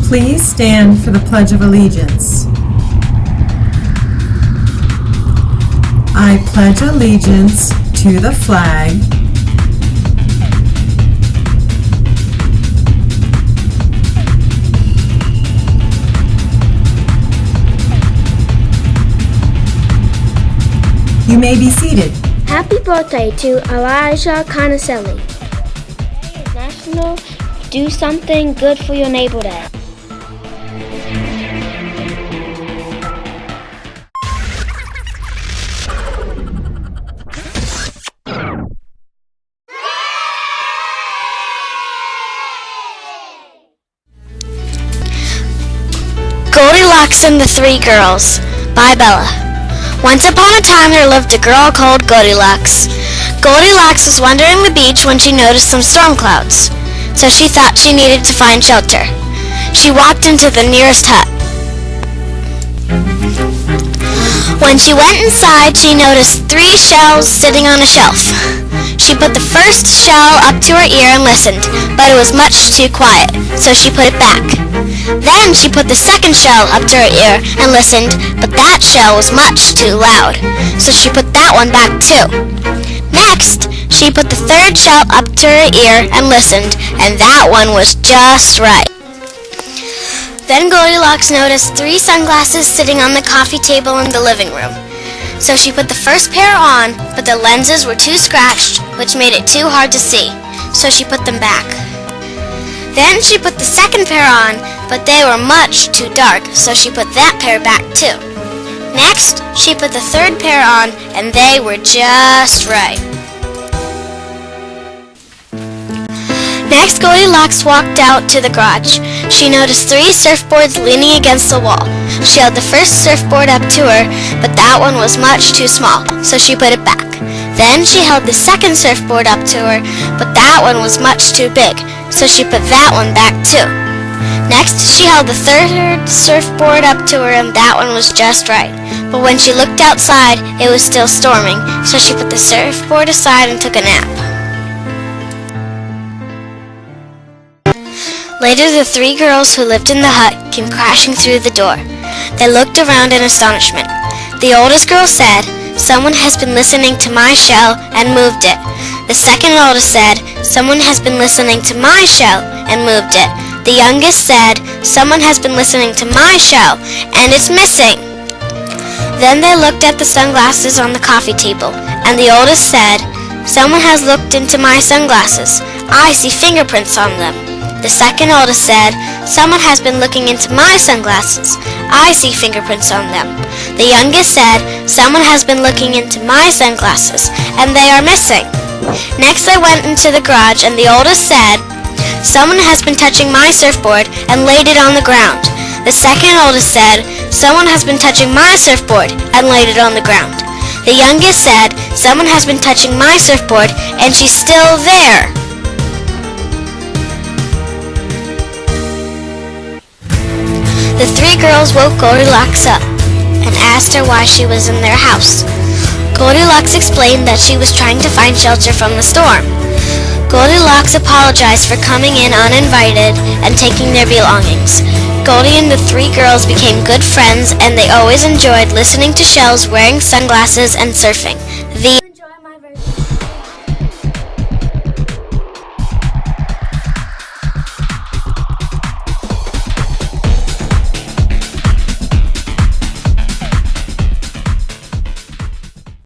Please stand for the Pledge of Allegiance. I pledge allegiance to the flag You may be seated. Happy birthday to Elijah Conaselli. Today is National Do Something Good for Your Neighbor Day. Goldilocks and the Three Girls by Bella. Once upon a time there lived a girl called Goldilocks. Goldilocks was wandering the beach when she noticed some storm clouds, so she thought she needed to find shelter. She walked into the nearest hut. When she went inside, she noticed 3 shells sitting on a shelf. She put the first shell up to her ear and listened, but it was much too quiet, so she put it back. Then she put the second shell up to her ear and listened, but that shell was much too loud, so she put that one back too. Next, she put the third shell up to her ear and listened, and that one was just right. Then Goldilocks noticed 3 sunglasses sitting on the coffee table in the living room. So she put the first pair on, but the lenses were too scratched, which made it too hard to see, so she put them back. Then she put the second pair on, but they were much too dark, so she put that pair back too. Next, she put the third pair on, and they were just right. Next, Goldilocks walked out to the garage. She noticed 3 surfboards leaning against the wall. She held the first surfboard up to her, but that one was much too small, so she put it back. Then she held the second surfboard up to her, but that one was much too big, so she put that one back too. Next, she held the third surfboard up to her, and that one was just right. But when she looked outside, it was still storming, so she put the surfboard aside and took a nap. Later, the 3 girls who lived in the hut came crashing through the door. They looked around in astonishment. The oldest girl said, "Someone has been listening to my shell and moved it." The second oldest said, "Someone has been listening to my shell and moved it." The youngest said, "Someone has been listening to my shell and it's missing." Then they looked at the sunglasses on the coffee table, and the oldest said, "Someone has looked into my sunglasses. I see fingerprints on them." The second oldest said, "Someone has been looking into my sunglasses. I see fingerprints on them." The youngest said, "Someone has been looking into my sunglasses, and they are missing." Next they went into the garage, and the oldest said, "Someone has been touching my surfboard and laid it on the ground." The second oldest said, "Someone has been touching my surfboard and laid it on the ground." The youngest said, "Someone has been touching my surfboard, and she's still there." The 3 girls woke Goldilocks up and asked her why she was in their house. Goldilocks explained that she was trying to find shelter from the storm. Goldilocks apologized for coming in uninvited and taking their belongings. Goldie and the 3 girls became good friends, and they always enjoyed listening to shells, wearing sunglasses, and surfing.